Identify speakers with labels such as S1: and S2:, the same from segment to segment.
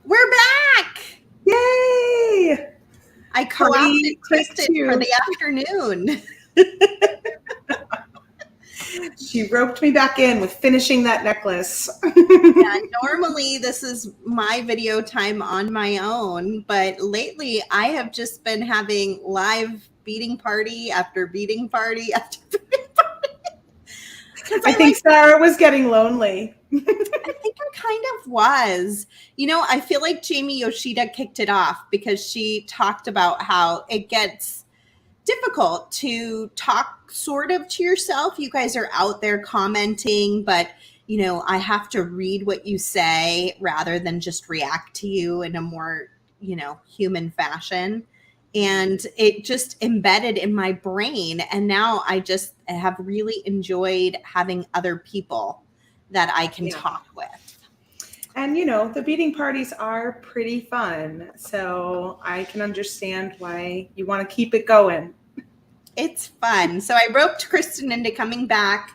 S1: We're back!
S2: Yay!
S1: I co-opted Kristen for the afternoon.
S2: She roped me back in with finishing that necklace.
S1: Yeah, normally this is my video time on my own, but lately I have just been having live beading party after beading party after beading party.
S2: I think Sarah was getting lonely.
S1: I think I kind of was. You know, I feel like Jamie Yoshida kicked it off because she talked about how it gets difficult to talk sort of to yourself. You guys are out there commenting, but you know, I have to read what you say rather than just react to you in a more, you know, human fashion. And it just embedded in my brain. And now I just have really enjoyed having other people that I can talk with.
S2: And, you know, the beading parties are pretty fun. So I can understand why you want to keep it going.
S1: It's fun. So I roped Kristen into coming back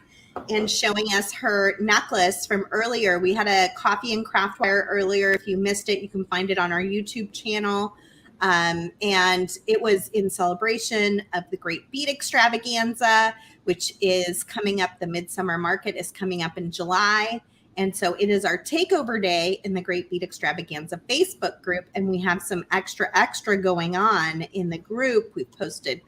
S1: and showing us her necklace from earlier. We had a coffee and craft wire earlier. If you missed it, you can find it on our YouTube channel. And it was in celebration of the Great Bead Extravaganza, which is coming up. The Midsummer Market is coming up in July. And so it is our takeover day in the Great Bead Extravaganza Facebook group. And we have some extra going on in the group. We've posted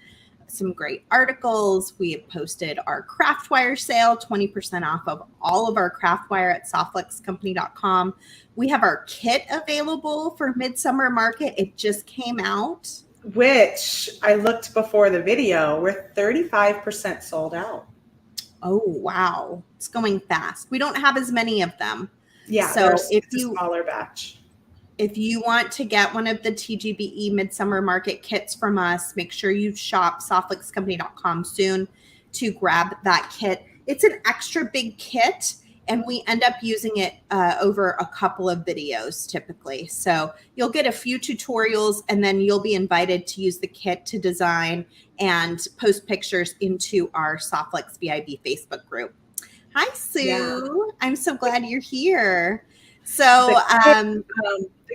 S1: some great articles. We have posted our craft wire sale, 20% off of all of our craft wire at softflexcompany.com. We have our kit available for Midsummer Market. It just came out.
S2: Which I looked before the video. We're 35% sold out.
S1: Oh, wow. It's going fast. We don't have as many of them.
S2: Yeah,
S1: so
S2: it's a smaller batch.
S1: If you want to get one of the TGBE Midsummer Market kits from us, make sure you shop softflexcompany.com soon to grab that kit. It's an extra big kit, and we end up using it over a couple of videos typically. So you'll get a few tutorials, and then you'll be invited to use the kit to design and post pictures into our Softflex VIB Facebook group. Hi, Sue. Yeah. I'm so glad you're here. So
S2: the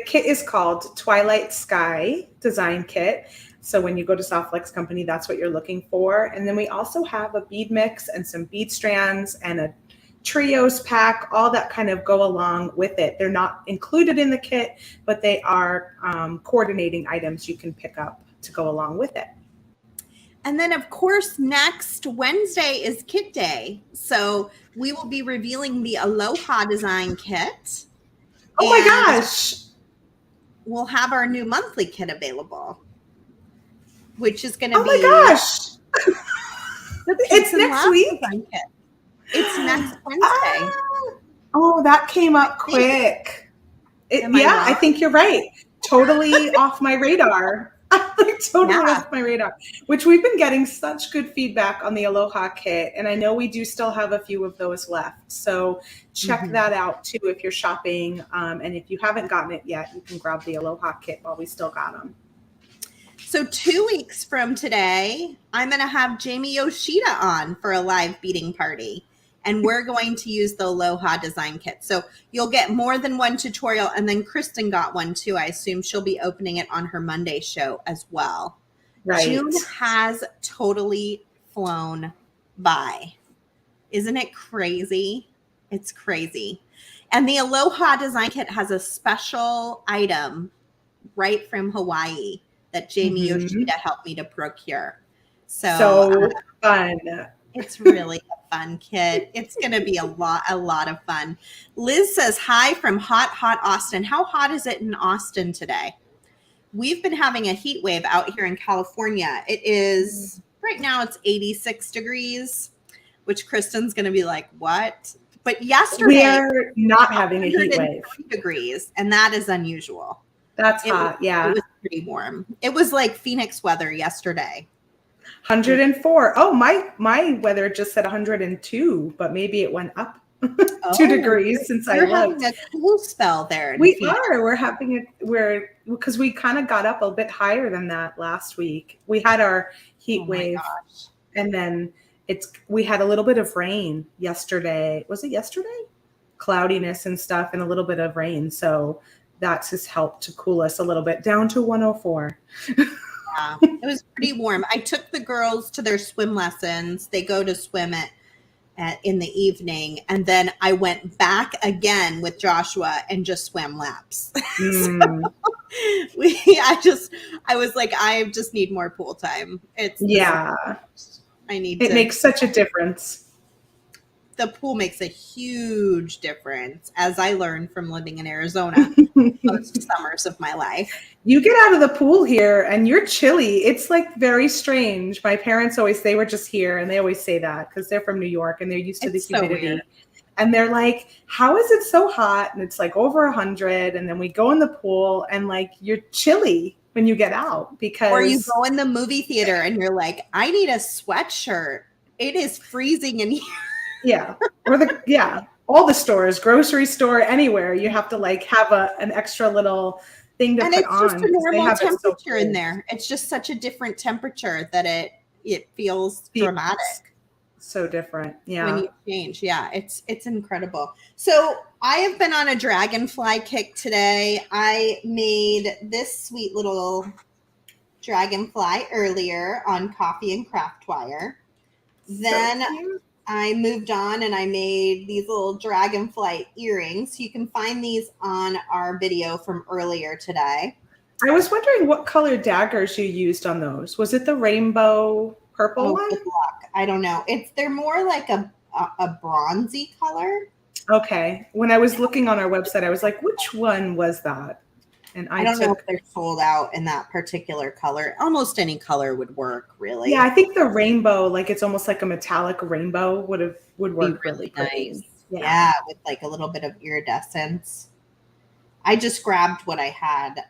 S2: kit is called Twilight Sky Design Kit. So when you go to Softflex Company, that's what you're looking for. And then we also have a bead mix and some bead strands and a trios pack, all that kind of go along with it. They're not included in the kit, but they are coordinating items you can pick up to go along with it.
S1: And then, of course, next Wednesday is Kit Day. So we will be revealing the Aloha Design Kit.
S2: Oh my gosh.
S1: We'll have our new monthly kit available, which is going to be.
S2: Oh my gosh. It's next week.
S1: It's next Wednesday.
S2: Oh, that came up quick. I think you're right. Totally off my radar. Off my radar, which we've been getting such good feedback on the Aloha kit. And I know we do still have a few of those left. So check that out too if you're shopping. And if you haven't gotten it yet, you can grab the Aloha kit while we still got them.
S1: So 2 weeks from today, I'm going to have Jamie Yoshida on for a live beading party. And we're going to use the Aloha Design Kit. So you'll get more than one tutorial. And then Kristen got one too. I assume she'll be opening it on her Monday show as well. Right. June has totally flown by. Isn't it crazy? It's crazy. And the Aloha Design Kit has a special item right from Hawaii that Jamie Yoshida helped me to procure. So
S2: fun.
S1: It's really a fun kit. It's going to be a lot of fun. Liz says, hi from hot Austin. How hot is it in Austin today? We've been having a heat wave out here in California. It is, right now it's 86 degrees, which Kristen's going to be like, what? But yesterday,
S2: we're not having a heat wave.
S1: Degrees, and that is unusual.
S2: That's hot, yeah.
S1: It was pretty warm. It was like Phoenix weather yesterday.
S2: 104. Oh, my weather just said 102, but maybe it went up 2 degrees since I looked.
S1: You're having a cool spell there.
S2: We're having because we kind of got up a bit higher than that last week. We had our heat wave, and then we had a little bit of rain yesterday. Was it yesterday? Cloudiness and stuff, and a little bit of rain. So that's just helped to cool us a little bit down to 104.
S1: Yeah, it was pretty warm. I took the girls to their swim lessons. They go to swim in the evening, and then I went back again with Joshua and just swam laps.
S2: Mm.
S1: I was like, I just need more pool time. It
S2: makes such a difference.
S1: The pool makes a huge difference, as I learned from living in Arizona most summers of my life.
S2: You get out of the pool here and you're chilly. It's like very strange. My parents they were just here, and they always say that because they're from New York and they're used to the humidity. So and they're like, how is it so hot? And it's like over 100. And then we go in the pool and like you're chilly when you get out, because
S1: or you go in the movie theater and you're like, I need a sweatshirt. It is freezing in here.
S2: Yeah. Or all the stores, grocery store, anywhere, you have to like have an extra little thing to put on.
S1: And it's just a normal temperature in there. It's just such a different temperature that it feels dramatic.
S2: So different. Yeah.
S1: When you change. Yeah. It's incredible. So I have been on a dragonfly kick today. I made this sweet little dragonfly earlier on coffee and craft wire. Then I moved on and I made these little dragonfly earrings. You can find these on our video from earlier today.
S2: I was wondering what color daggers you used on those. Was it the rainbow purple one?
S1: Good luck. I don't know. They're more like a bronzy color.
S2: Okay. When I was looking on our website, I was like, which one was that? And I
S1: don't know if they're sold out in that particular color. Almost any color would work, really.
S2: Yeah, I think the rainbow, like it's almost like a metallic rainbow, would work
S1: really nice. Yeah, with like a little bit of iridescence. I just grabbed what I had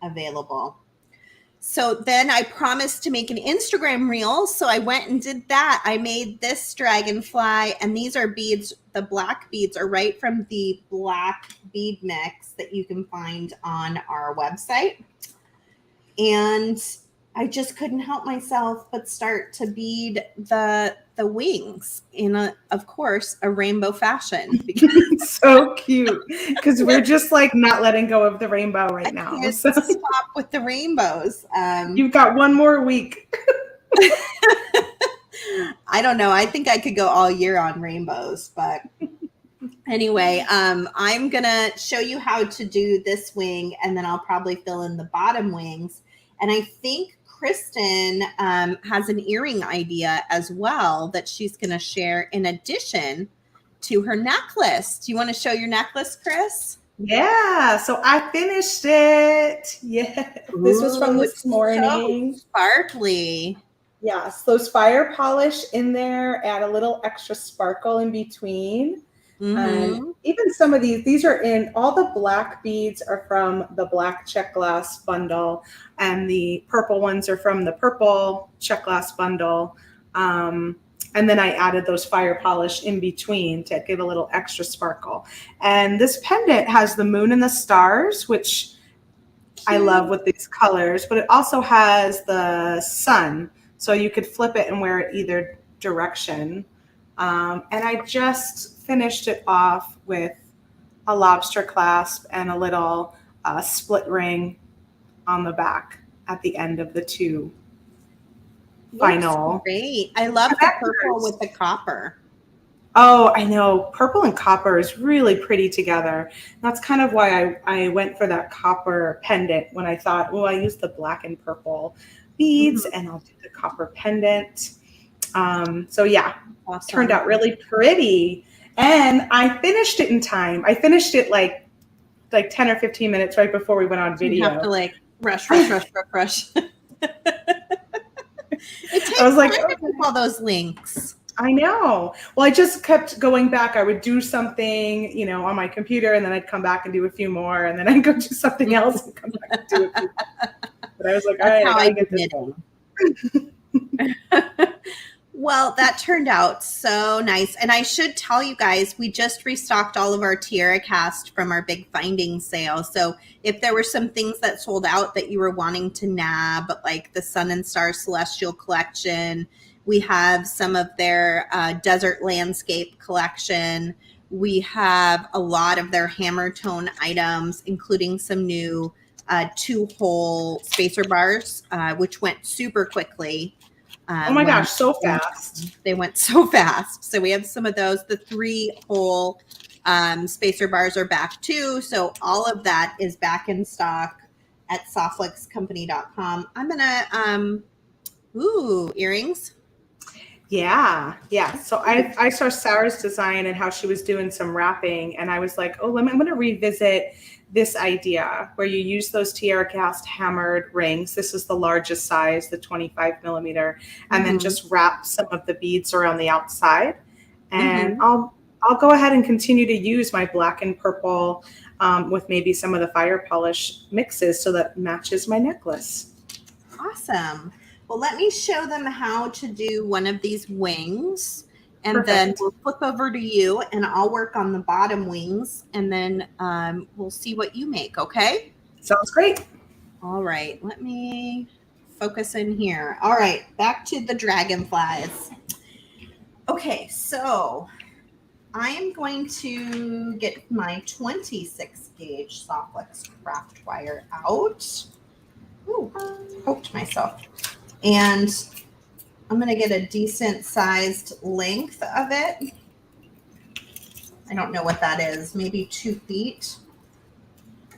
S1: available. So then I promised to make an Instagram reel. So I went and did that. I made this dragonfly, and these are beads. The black beads are right from the black bead mix that you can find on our website. And I just couldn't help myself but start to bead the wings in of course, a rainbow fashion.
S2: So cute, because we're just like not letting go of the rainbow right now. So
S1: stop with the rainbows.
S2: You've got one more week.
S1: I don't know. I think I could go all year on rainbows, but anyway, I'm gonna show you how to do this wing, and then I'll probably fill in the bottom wings. And I think Kristen has an earring idea as well that she's going to share in addition to her necklace. Do you want to show your necklace, Chris?
S2: Yeah. So I finished it. Yeah. This was from this morning.
S1: So sparkly.
S2: Yes. Those fire polish in there, add a little extra sparkle in between. Mm-hmm. Even some of these are in, all the black beads are from the black check glass bundle, and the purple ones are from the purple check glass bundle. And then I added those fire polish in between to give a little extra sparkle. And this pendant has the moon and the stars, which I love with these colors, but it also has the sun. So you could flip it and wear it either direction. And I just finished it off with a lobster clasp and a little split ring on the back at the end of the two final.
S1: Great. I love the purple with the copper.
S2: Oh, I know. Purple and copper is really pretty together. That's kind of why I went for that copper pendant when I thought, I use the black and purple beads and I'll do the copper pendant. So yeah, awesome. Turned out really pretty. And I finished it in time. I finished it like 10 or 15 minutes right before we went on video.
S1: You have to like rush. It takes
S2: I was like,
S1: time to keep all those links.
S2: I know. Well, I just kept going back. I would do something, on my computer, and then I'd come back and do a few more, and then I'd go do something else and come back and do a few more. But I was like, all right, I gotta get this.
S1: Well, that turned out so nice. And I should tell you guys, we just restocked all of our tiara cast from our big finding sale. So if there were some things that sold out that you were wanting to nab, like the Sun and Star Celestial collection, we have some of their desert landscape collection. We have a lot of their hammer tone items, including some new 2-hole spacer bars, which went super quickly.
S2: Oh my gosh, so fast.
S1: They went so fast. So we have some of those. The 3-hole spacer bars are back too. So all of that is back in stock at softflexcompany.com. I'm going to, earrings.
S2: Yeah. So I saw Sarah's design and how she was doing some wrapping, and I was like, oh, I'm going to revisit this idea where you use those tiara cast hammered rings. This is the largest size, the 25 millimeter, and then just wrap some of the beads around the outside. And I'll go ahead and continue to use my black and purple with maybe some of the fire polish mixes so that matches my necklace.
S1: Awesome. Well, let me show them how to do one of these wings, and
S2: Perfect.
S1: Then we'll flip over to you and I'll work on the bottom wings, and then we'll see what you make. Okay.
S2: Sounds great.
S1: All right. Let me focus in here. All right. Back to the dragonflies. Okay. So I am going to get my 26 gauge Softflex craft wire out. Ooh, poked myself. And I'm going to get a decent sized length of it. I don't know what that is. Maybe 2 feet.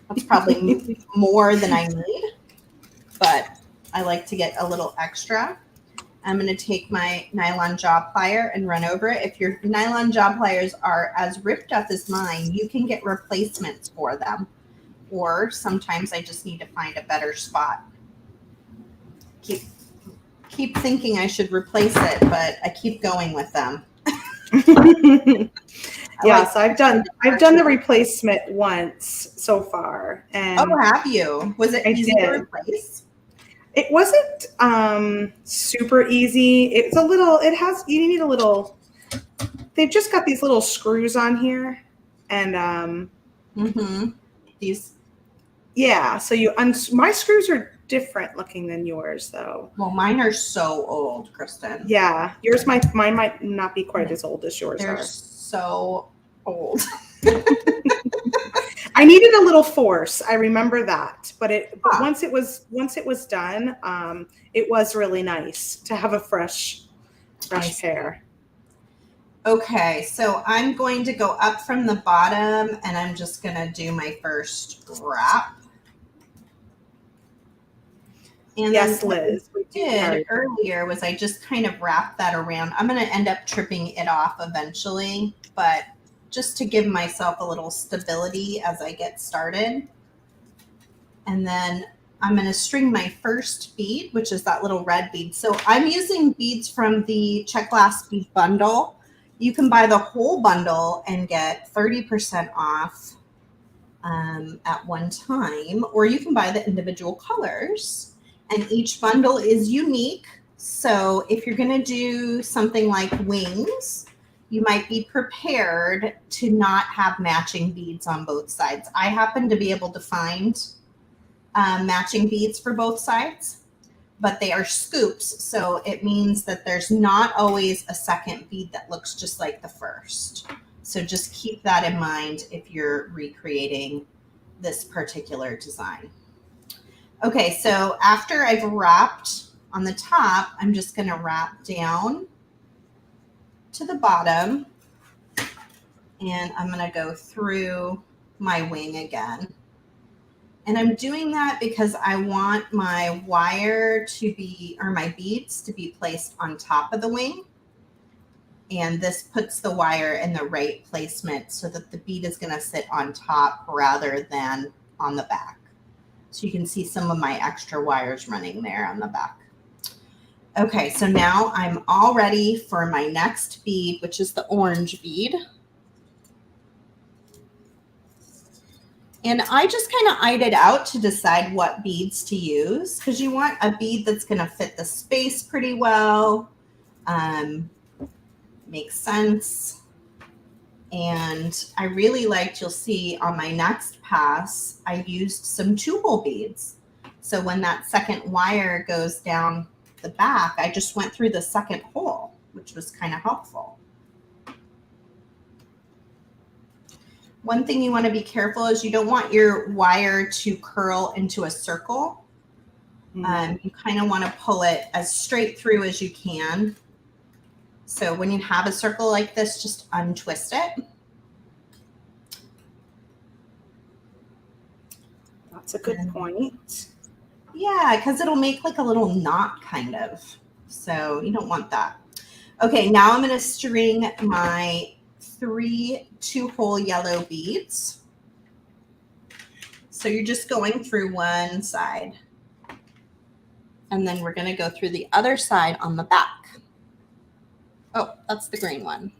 S1: That's probably more than I need, but I like to get a little extra. I'm going to take my nylon job plier and run over it. If your nylon job pliers are as ripped up as mine, you can get replacements for them. Or sometimes I just need to find a better spot. Keep thinking I should replace it, but I keep going with them.
S2: Yes, I've done the replacement once so far. And
S1: oh, have you? Was it easy to replace?
S2: It wasn't super easy. It's a little. You need a little. They've just got these little screws on here, and
S1: these.
S2: Yeah, so my screws are different looking than yours, though.
S1: Well, mine are so old, Kristen.
S2: Yeah, mine might not be quite as old as yours
S1: They're
S2: are.
S1: So old.
S2: I needed a little force. I remember that, but once it was done, it was really nice to have a fresh pair.
S1: Okay, so I'm going to go up from the bottom, and I'm just going to do my first wrap. And
S2: yes,
S1: then
S2: Liz.
S1: what we did earlier was I just kind of wrapped that around. I'm going to end up tripping it off eventually, but just to give myself a little stability as I get started. And then I'm going to string my first bead, which is that little red bead. So I'm using beads from the Check Glass Bead Bundle. You can buy the whole bundle and get 30% off at one time, or you can buy the individual colors. And each bundle is unique. So if you're going to do something like wings, you might be prepared to not have matching beads on both sides. I happen to be able to find matching beads for both sides, but they are scoops. So it means that there's not always a second bead that looks just like the first. So just keep that in mind if you're recreating this particular design. Okay, so after I've wrapped on the top, I'm just going to wrap down to the bottom, and I'm going to go through my wing again. And I'm doing that because I want my wire to be, or my beads to be placed on top of the wing. And this puts the wire in the right placement so that the bead is going to sit on top rather than on the back. So you can see some of my extra wires running there on the back. Okay, so now I'm all ready for my next bead, which is the orange bead. And I just kind of eyed it out to decide what beads to use, because you want a bead that's going to fit the space pretty well, makes sense. And I really liked, you'll see on my next pass, I used some 2-hole beads. So when that second wire goes down the back, I just went through the second hole, which was kind of helpful. One thing you want to be careful is you don't want your wire to curl into a circle. You kind of want to pull it as straight through as you can. So when you have a circle like this, just untwist it.
S2: That's a good point.
S1: Yeah, because it'll make like a little knot kind of. So you don't want that. Okay, now I'm going to string my 3 2-hole yellow beads. So you're just going through one side. And then we're going to go through the other side on the back. Oh, that's the green one.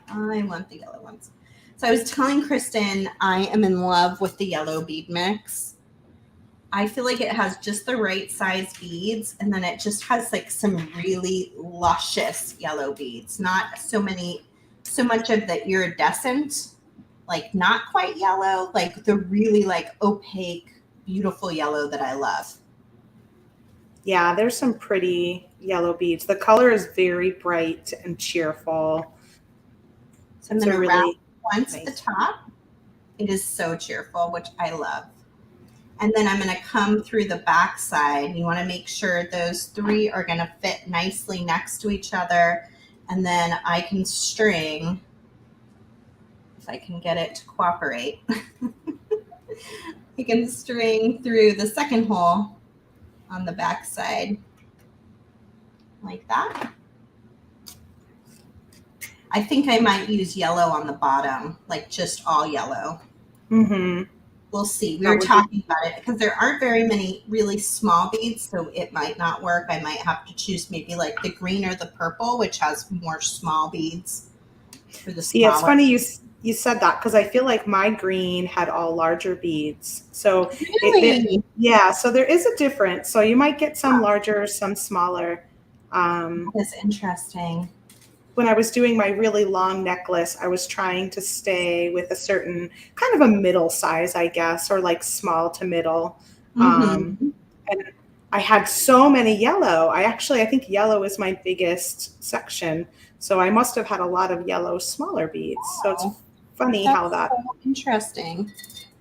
S1: I want the yellow ones. So I was telling Kristen I am in love with the yellow bead mix. I feel like it has just the right size beads, and then it just has like some really luscious yellow beads. Not so much of the iridescent, like not quite yellow, like the really like opaque, beautiful yellow that I love.
S2: Yeah, there's some pretty yellow beads. The color is very bright and cheerful.
S1: So I'm going to wrap once at the top. It is so cheerful, which I love. And then I'm going to come through the back side. You want to make sure those 3 are going to fit nicely next to each other. And then I can string, if I can get it to cooperate, I can string through the second hole on the back side like that. I think I might use yellow on the bottom, like just all yellow. We'll see. We were talking about it because there aren't very many really small beads, so it might not work. I might have to choose maybe like the green or the purple, which has more small beads for the smaller.
S2: Yeah, it's funny you said that because I feel like my green had all larger beads. So
S1: really?
S2: So there is a difference. So you might get some larger, some smaller.
S1: That's interesting.
S2: When I was doing my really long necklace, I was trying to stay with a certain kind of a middle size, I guess, or like small to middle. And I had so many yellow. I think yellow is my biggest section. So I must have had a lot of yellow smaller beads. So it's funny how that.
S1: So interesting.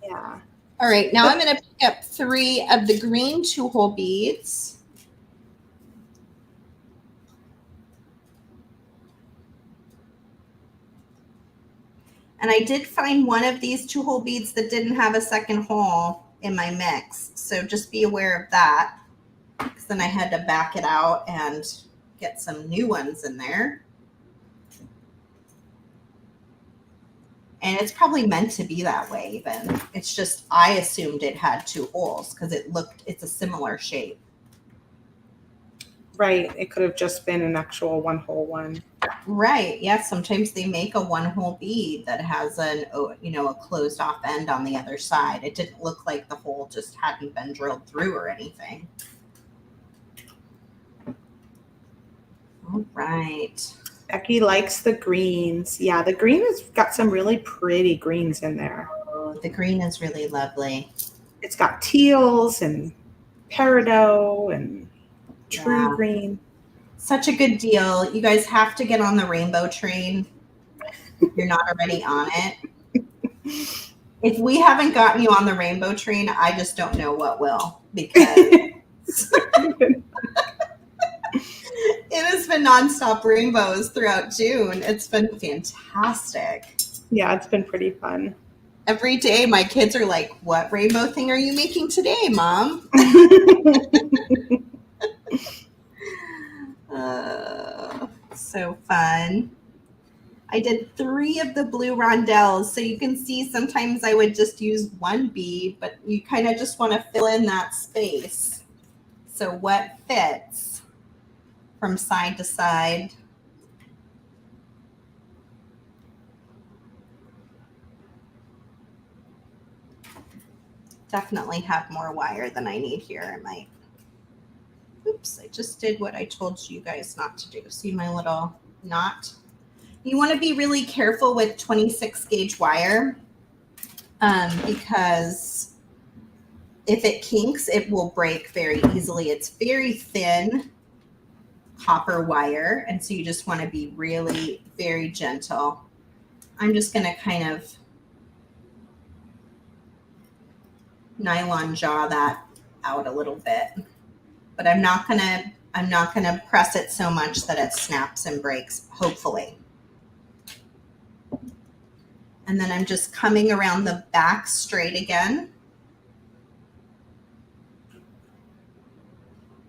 S2: Yeah.
S1: All right. Now I'm going to pick up 3 of the green 2-hole beads. And I did find one of these 2-hole beads that didn't have a second hole in my mix. So just be aware of that, because then I had to back it out and get some new ones in there. And it's probably meant to be that way even. It's just I assumed it had 2 holes because it's a similar shape.
S2: Right. It could have just been an actual 1-hole one.
S1: Right. Yes. Sometimes they make a 1-hole bead that has a closed off end on the other side. It didn't look like the hole just hadn't been drilled through or anything. All right.
S2: Becky likes the greens. Yeah, the green has got some really pretty greens in there.
S1: Oh, the green is really lovely.
S2: It's got teals and peridot and true green.
S1: Such a good deal. You guys have to get on the rainbow train if you're not already on it. If we haven't gotten you on the rainbow train, I just don't know what will, because it has been nonstop rainbows throughout June. It's been fantastic.
S2: Yeah, it's been pretty fun.
S1: Every day my kids are like, what rainbow thing are you making today, Mom? So fun. I did 3 of the blue rondelles. So you can see sometimes I would just use 1 bead, but you kind of just want to fill in that space. So what fits from side to side. Definitely have more wire than I need here. I might. Oops, I just did what I told you guys not to do. See my little knot? You want to be really careful with 26 gauge wire because if it kinks, it will break very easily. It's very thin copper wire, and so you just want to be really very gentle. I'm just going to kind of nylon jaw that out a little bit, but I'm not gonna press it so much that it snaps and breaks, hopefully. And then I'm just coming around the back straight again.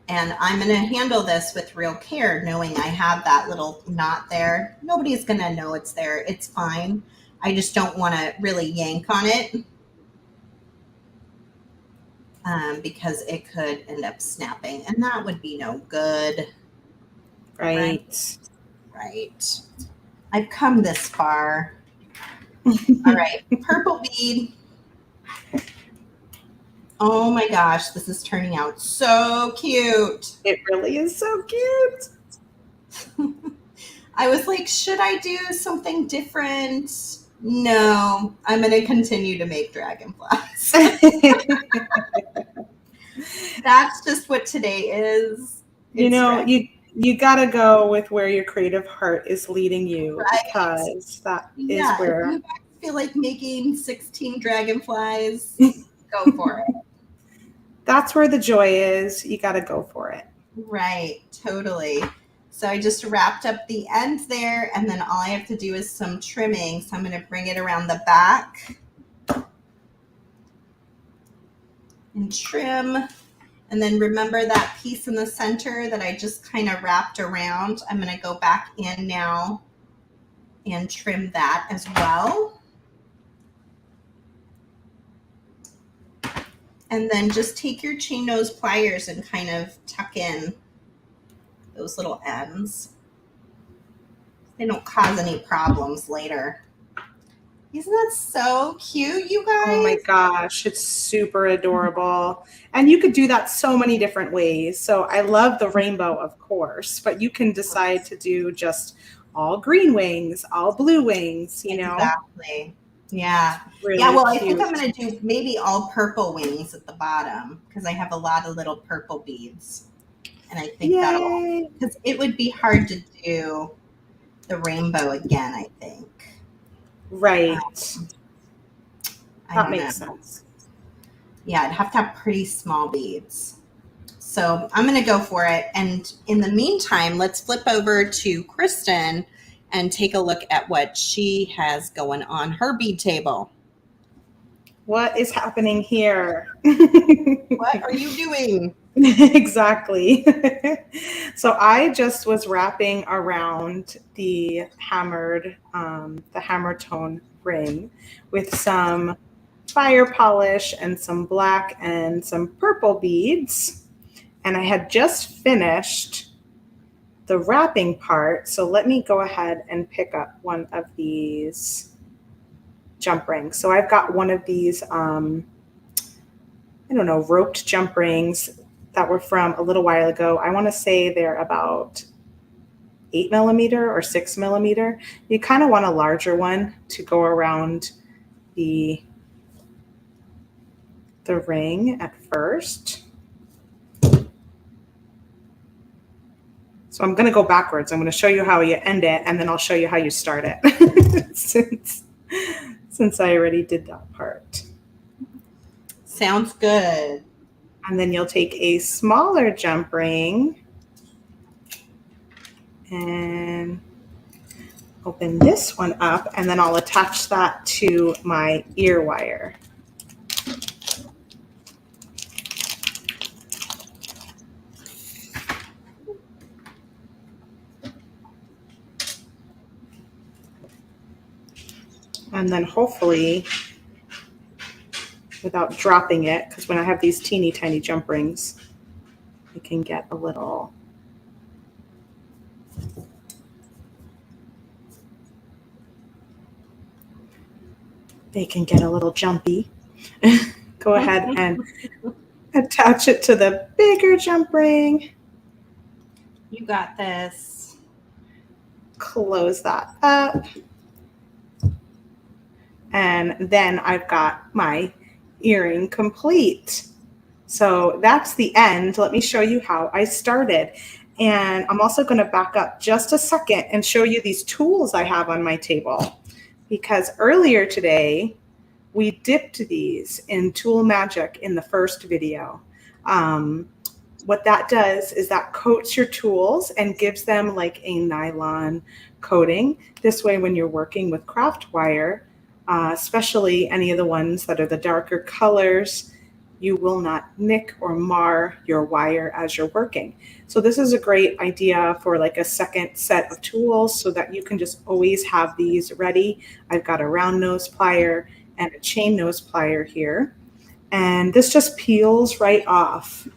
S1: And I'm going to handle this with real care, knowing I have that little knot there. Nobody's going to know it's there. It's fine. I just don't want to really yank on it because it could end up snapping, and that would be no good.
S2: Right.
S1: Right. I've come this far. All right, purple bead. Oh my gosh, this is turning out so cute.
S2: It really is so cute.
S1: I was like, should I do something different? No, I'm going to continue to make dragonflies. That's just what today is.
S2: You know, you got to go with where your creative heart is leading you, right? Because that is where.
S1: If you guys feel like making 16 dragonflies, go for it.
S2: That's where the joy is. You got to go for it.
S1: Right, totally. So I just wrapped up the end there, and then all I have to do is some trimming. So I'm going to bring it around the back and trim. And then remember that piece in the center that I just kind of wrapped around? I'm going to go back in now and trim that as well. And then just take your chain nose pliers and kind of tuck in those little ends. They don't cause any problems later. Isn't that so cute, you guys?
S2: Oh my gosh, it's super adorable. And you could do that so many different ways. So I love the rainbow, of course, but you can decide to do just all green wings, all blue wings, you know?
S1: Exactly. Yeah.
S2: Really
S1: yeah, well,
S2: cute.
S1: I think I'm going to do maybe all purple wings at the bottom because I have a lot of little purple beads. And I think that'll, because it would be hard to do the rainbow again, I think.
S2: Right. That makes sense.
S1: Yeah, I'd have to have pretty small beads. So I'm going to go for it. And in the meantime, let's flip over to Kristen and take a look at what she has going on her bead table.
S2: What is happening here?
S1: What are you doing?
S2: Exactly. So I just was wrapping around the hammer tone ring with some fire polish and some black and some purple beads. And I had just finished the wrapping part. So let me go ahead and pick up one of these jump rings. So I've got one of these, roped jump rings that were from a little while ago. I want to say they're about 8 millimeter or 6 millimeter. You kind of want a larger one to go around the ring at first. So I'm going to go backwards. I'm going to show you how you end it, and then I'll show you how you start it since I already did that part.
S1: Sounds good.
S2: And then you'll take a smaller jump ring and open this one up, and then I'll attach that to my ear wire. And then hopefully, without dropping it, because when I have these teeny tiny jump rings, I can get a little jumpy. Go ahead and attach it to the bigger jump ring.
S1: You got this.
S2: Close that up. And then I've got my earring complete. So that's the end. Let me show you how I started. And I'm also going to back up just a second and show you these tools I have on my table. Because earlier today, we dipped these in Tool Magic in the first video. What that does is that coats your tools and gives them like a nylon coating. This way, when you're working with craft wire, especially any of the ones that are the darker colors, you will not nick or mar your wire as you're working. So this is a great idea for like a second set of tools so that you can just always have these ready. I've got a round nose plier and a chain nose plier here. And this just peels right off.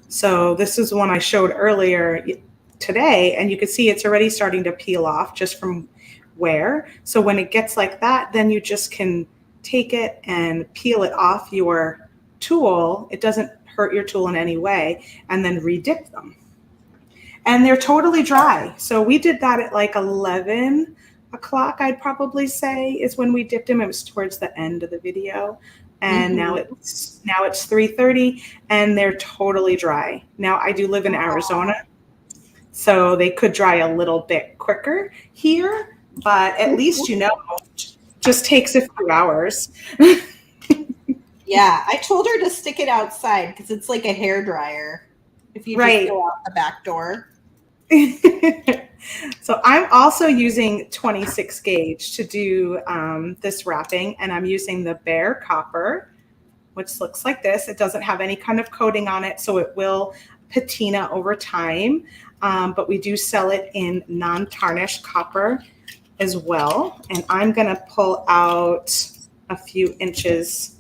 S2: So this is one I showed earlier today, and you can see it's already starting to peel off just from wear. So when it gets like that, then you just can take it and peel it off your tool. It doesn't hurt your tool in any way, and then re-dip them. And they're totally dry. So we did that at like 11 o'clock, I'd probably say, is when we dipped them. It was towards the end of the video. And now it's 3:30 and they're totally dry. Now I do live in Arizona, so they could dry a little bit quicker here, but at least, you know, just takes a few hours.
S1: Yeah, I told her to stick it outside because it's like a hair dryer if you just go out the back door.
S2: So I'm also using 26 gauge to do this wrapping, and I'm using the bare copper, which looks like this. It doesn't have any kind of coating on it, so it will patina over time, but we do sell it in non-tarnished copper as well. And I'm going to pull out a few inches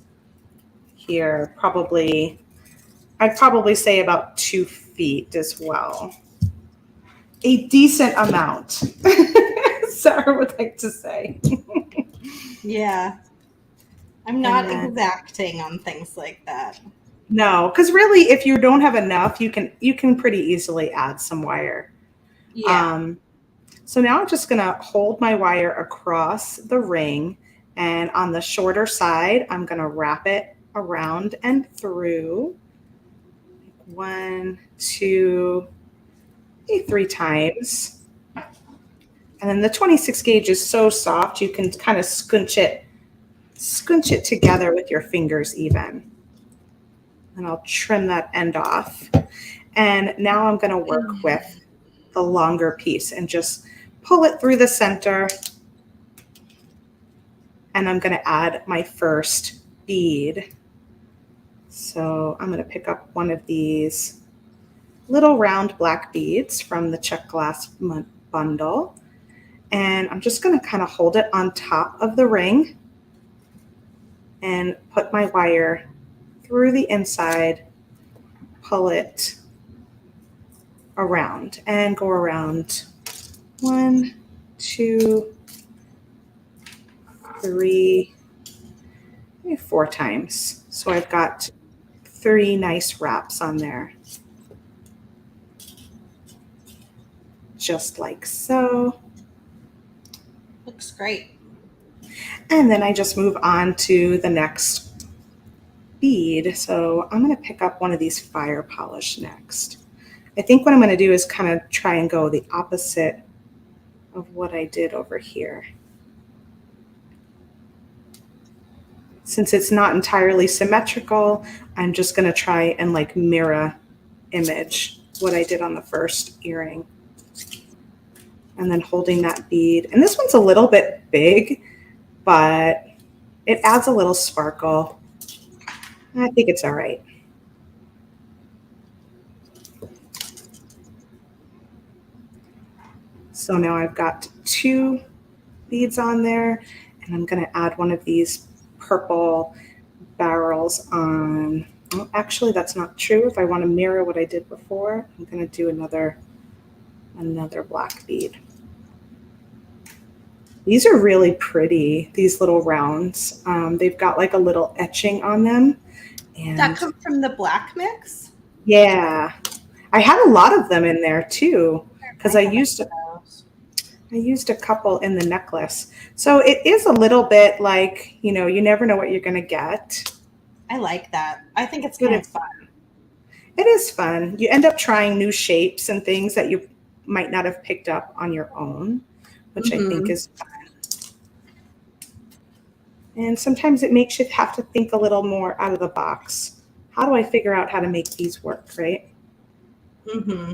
S2: here, I'd probably say about 2 feet as well. A decent amount, Sarah would like to say.
S1: Yeah. I'm not exacting on things like that.
S2: No, because really, if you don't have enough, you can pretty easily add some wire.
S1: Yeah.
S2: So now I'm just going to hold my wire across the ring, and on the shorter side, I'm going to wrap it around and through. 1, 2, 3 times. And then the 26 gauge is so soft, you can kind of scunch it together with your fingers even. And I'll trim that end off. And now I'm going to work with the longer piece and just pull it through the center. And I'm going to add my first bead. So I'm going to pick up one of these little round black beads from the check glass bundle. And I'm just going to kind of hold it on top of the ring and put my wire through the inside, pull it around and go around 1, 2, 3, maybe 4 times. So I've got 3 nice wraps on there. Just like so.
S1: Looks great.
S2: And then I just move on to the next bead. So I'm going to pick up one of these fire polish next. I think what I'm going to do is kind of try and go the opposite of what I did over here. Since it's not entirely symmetrical, I'm just going to try and like mirror image what I did on the first earring. And then holding that bead. And this one's a little bit big, but it adds a little sparkle. I think it's all right. So now I've got 2 beads on there, and I'm going to add one of these purple barrels on. Well, actually, that's not true. If I want to mirror what I did before, I'm going to do another black bead. These are really pretty, these little rounds. They've got like a little etching on them. And
S1: that comes from the black mix?
S2: Yeah. I had a lot of them in there too, because I used a couple in the necklace. So it is a little bit like, you know, you never know what you're going to get.
S1: I like that. I think it's kind of fun.
S2: It is fun. You end up trying new shapes and things that you might not have picked up on your own, which I think is fun. And sometimes it makes you have to think a little more out of the box. How do I figure out how to make these work, right?
S1: Mm-hmm.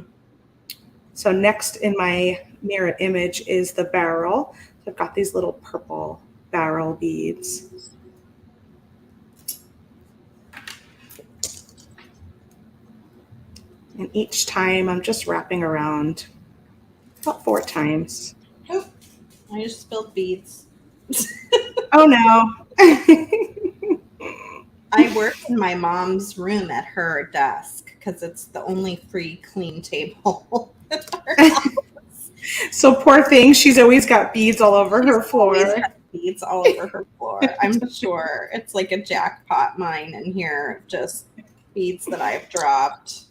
S2: So next in my mirror image is the barrel. So I've got these little purple barrel beads. And each time I'm just wrapping around about 4 times.
S1: Oh, I just spilled beads.
S2: Oh no.
S1: I work in my mom's room at her desk because it's the only free clean table in her house.
S2: So poor thing, she's always got beads all over her floor.
S1: Always has beads all over her floor. I'm sure it's like a jackpot mine in here, just beads that I've dropped.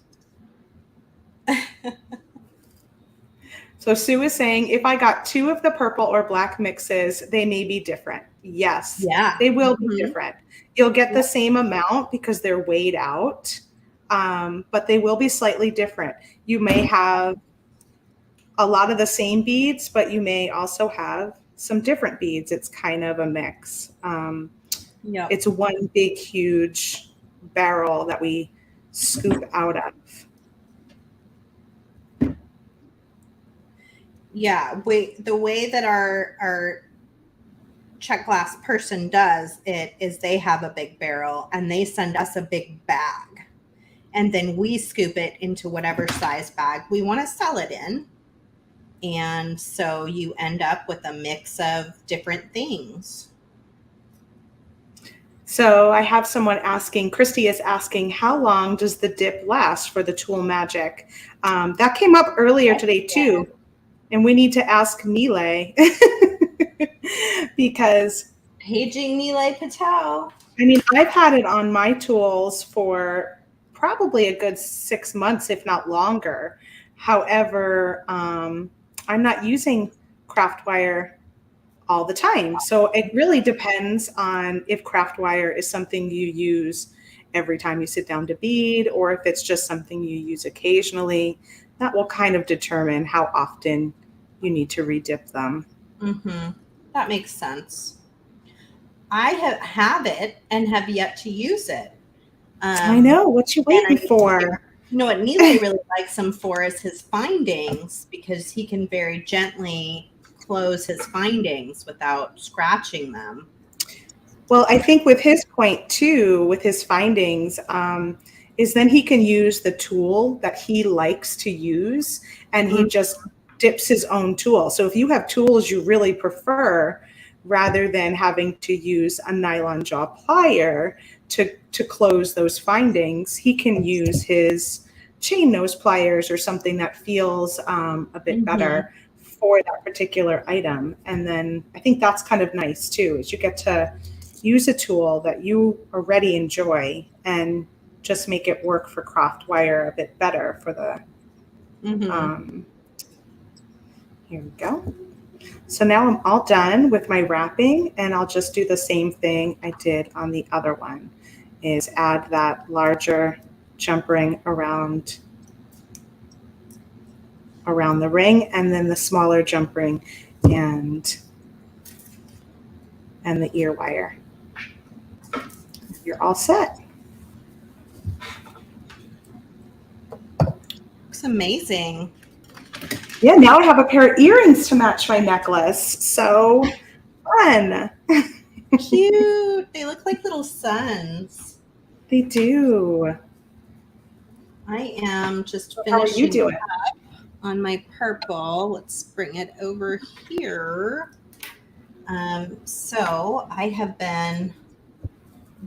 S2: So Sue is saying, if I got 2 of the purple or black mixes, they may be different. Yes,
S1: Yeah,
S2: they will be different. You'll get the same amount because they're weighed out, but they will be slightly different. You may have a lot of the same beads, but you may also have some different beads. It's kind of a mix. It's one big, huge barrel that we scoop out of.
S1: Yeah, the way that our check glass person does it is they have a big barrel and they send us a big bag, and then we scoop it into whatever size bag we want to sell it in. And so you end up with a mix of different things.
S2: So I have someone asking, Christy is asking, how long does the dip last for the Tool Magic? That came up earlier today too. And we need to ask Nilay because
S1: paging Nilay Patel.
S2: I mean, I've had it on my tools for probably a good 6 months, if not longer. However, I'm not using craft wire all the time. So it really depends on if craft wire is something you use every time you sit down to bead, or if it's just something you use occasionally. That will kind of determine how often you need to redip them.
S1: Mm-hmm. That makes sense. I have it and have yet to use it.
S2: I know. What you waiting for?
S1: You know what Nilay really likes them for is his findings, because he can very gently close his findings without scratching them.
S2: Well, I think with his point too, with his findings, is then he can use the tool that he likes to use, and he just dips his own tool. So if you have tools you really prefer, rather than having to use a nylon jaw plier to close those findings, he can use his chain nose pliers or something that feels a bit better for that particular item. And then I think that's kind of nice too, is you get to use a tool that you already enjoy and just make it work for craft wire a bit better for the here we go. So now I'm all done with my wrapping, and I'll just do the same thing I did on the other one, is add that larger jump ring around the ring, and then the smaller jump ring and the ear wire. You're all set.
S1: Looks amazing.
S2: Yeah, now I have a pair of earrings to match my necklace. So fun.
S1: Cute. They look like little suns.
S2: They do.
S1: I am just
S2: How are you doing?
S1: Up on my purple. Let's bring it over here. So I have been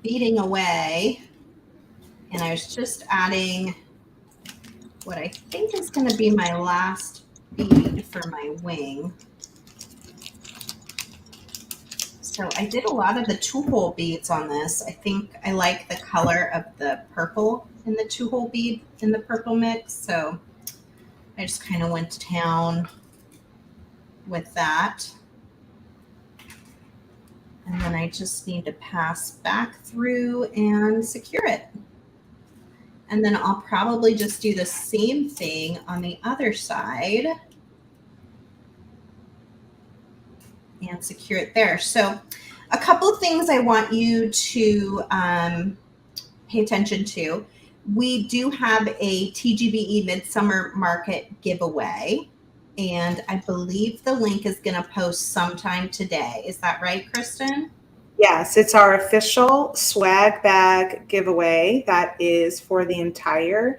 S1: beading away, and I was just adding what I think is going to be my last bead for my wing. So I did a lot of the 2-hole beads on this. I think I like the color of the purple in the 2-hole bead in the purple mix. So I just kind of went to town with that. And then I just need to pass back through and secure it. And then I'll probably just do the same thing on the other side and secure it there. So a couple of things I want you to pay attention to. We do have a TGBE Midsummer Market giveaway, and I believe the link is going to post sometime today. Is that right, Kristen?
S2: Yes, it's our official swag bag giveaway that is for the entire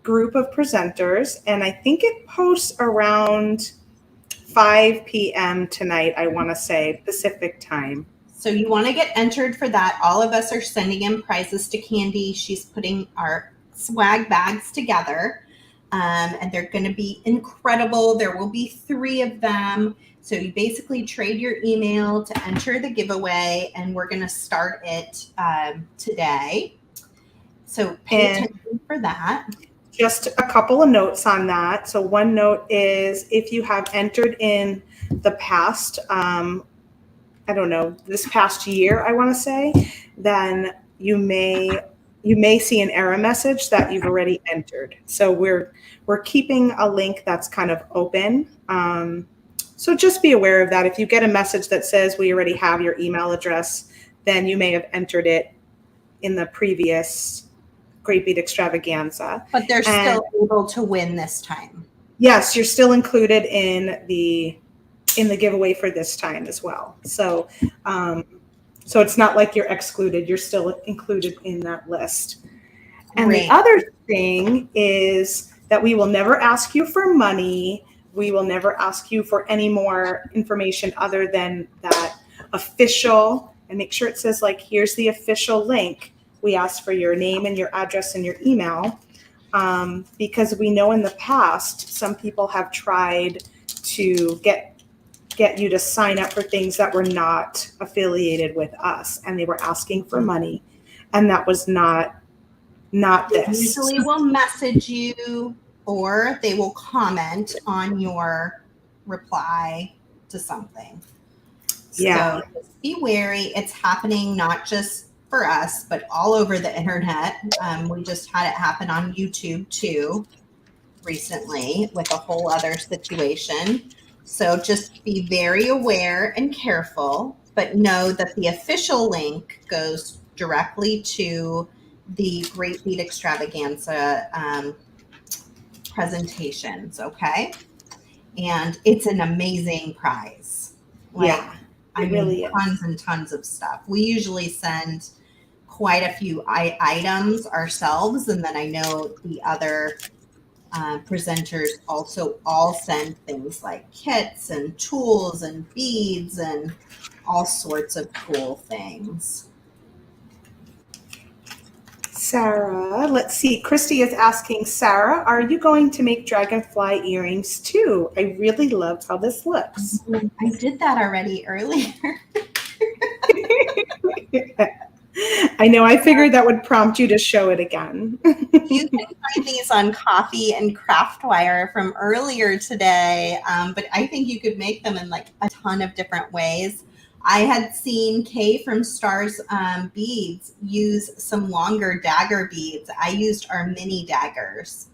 S2: group of presenters. And I think it posts around 5 p.m. tonight, I want to say, Pacific time.
S1: So you want to get entered for that. All of us are sending in prizes to Candy. She's putting our swag bags together, and they're going to be incredible. There will be 3 of them. So you basically trade your email to enter the giveaway, and we're going to start it today. So pay attention for that.
S2: Just a couple of notes on that. So one note is if you have entered in the past, I don't know, this past year, I want to say, then you may see an error message that you've already entered. So we're keeping a link that's kind of open. So just be aware of that. If you get a message that says we already have your email address, then you may have entered it in the previous Great Bead Extravaganza.
S1: But they're still able to win this time.
S2: Yes, you're still included in the giveaway for this time as well. So so it's not like you're excluded. You're still included in that list. And
S1: Great.
S2: The other thing is that we will never ask you for money. We will never ask you for any more information other than that official, and make sure it says like, here's the official link. We ask for your name and your address and your email, because we know in the past, some people have tried to get you to sign up for things that were not affiliated with us, and they were asking for money, and that was not
S1: They
S2: this.
S1: usually will message you, or they will comment on your reply to something.
S2: Yeah.
S1: So just be wary. It's happening not just for us, but all over the internet. We just had it happen on YouTube too recently with a whole other situation. So just be very aware and careful, but know that the official link goes directly to the Great Bead Extravaganza presentations, okay? And it's an amazing prize. I mean, really tons and tons of stuff. We usually send quite a few items ourselves, and then I know the other presenters also all send things like kits and tools and beads and all sorts of cool things.
S2: Sarah, let's see. Christy is asking, Sarah, are you going to make dragonfly earrings too? I really loved how this looks.
S1: I did that already earlier.
S2: I know. I figured that would prompt you to show it again.
S1: You can find these on Coffee and Craftwire from earlier today, but I think you could make them in like a ton of different ways. I had seen Kay from Stars Beads use some longer dagger beads. I used our mini daggers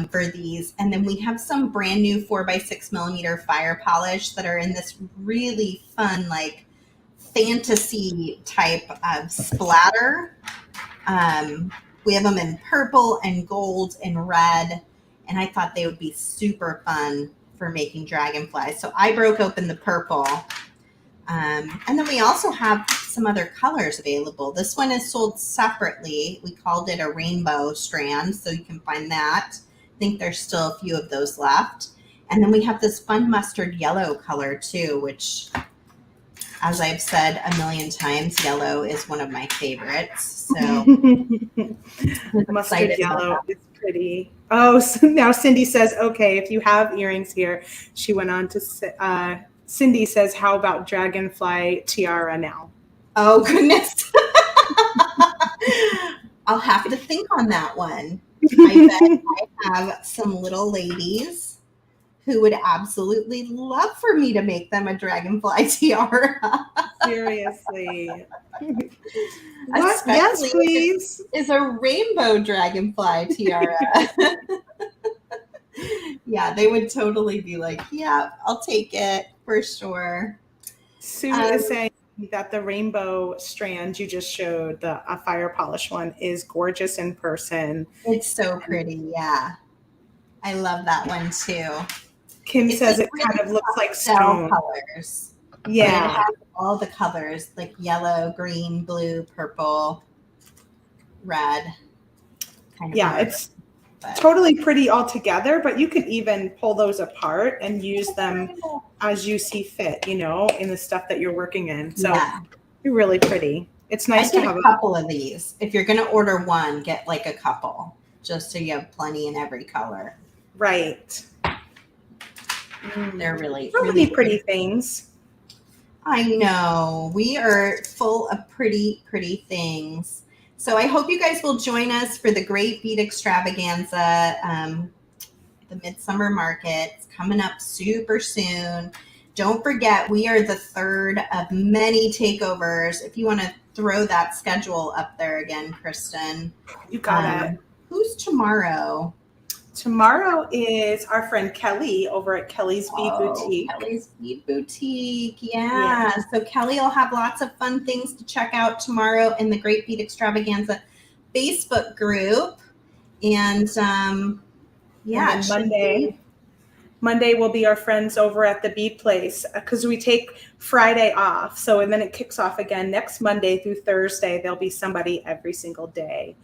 S1: for these. And then we have some brand new 4x6 millimeter fire polish that are in this really fun, like fantasy type of splatter. We have them in purple and gold and red. And I thought they would be super fun for making dragonflies. So I broke open the purple. And then we also have some other colors available. This one is sold separately. We called it a rainbow strand, so you can find that. I think there's still a few of those left. And then we have this fun mustard yellow color too, which, as I've said a million times, yellow is one of my favorites. So
S2: mustard yellow is pretty. Oh, so now Cindy says, okay, if you have earrings here, she went on to say, Cindy says, how about dragonfly tiara now?
S1: Oh, goodness. I'll have to think on that one. I bet I have some little ladies who would absolutely love for me to make them a dragonfly tiara.
S2: Seriously. What? Yes, please.
S1: Is a rainbow dragonfly tiara. Yeah, they would totally be like, yeah, I'll take it for sure.
S2: Sue is saying, that the rainbow strand you just showed, a fire polish one, is gorgeous in person.
S1: It's so pretty. Yeah. I love that one too.
S2: Kim says
S1: like
S2: it kind of looks like
S1: stone
S2: stone.
S1: colors.
S2: Yeah.
S1: It has all the colors like yellow, green, blue, purple, red.
S2: Yeah, it's totally pretty all together, but you can even pull those apart and use them as you see fit, in the stuff that you're working in. So they're really pretty. It's nice to have
S1: a couple of these. If you're going to order one, get like a couple just so you have plenty in every color.
S2: Right.
S1: They're really
S2: pretty things.
S1: I know. We are full of pretty, pretty things. So I hope you guys will join us for the Great Bead Extravaganza, the Midsummer Market. It's coming up super soon. Don't forget, we are the third of many takeovers. If you want to throw that schedule up there again, Kristen.
S2: You got it.
S1: Who's tomorrow?
S2: Tomorrow is our friend Kelly over at Kelly's Bead Boutique.
S1: Kelly's Bead Boutique. Yeah. So Kelly will have lots of fun things to check out tomorrow in the Great Bead Extravaganza Facebook group. And
S2: Monday will be our friends over at the Bead Place because we take Friday off. So, and then it kicks off again next Monday through Thursday. There'll be somebody every single day.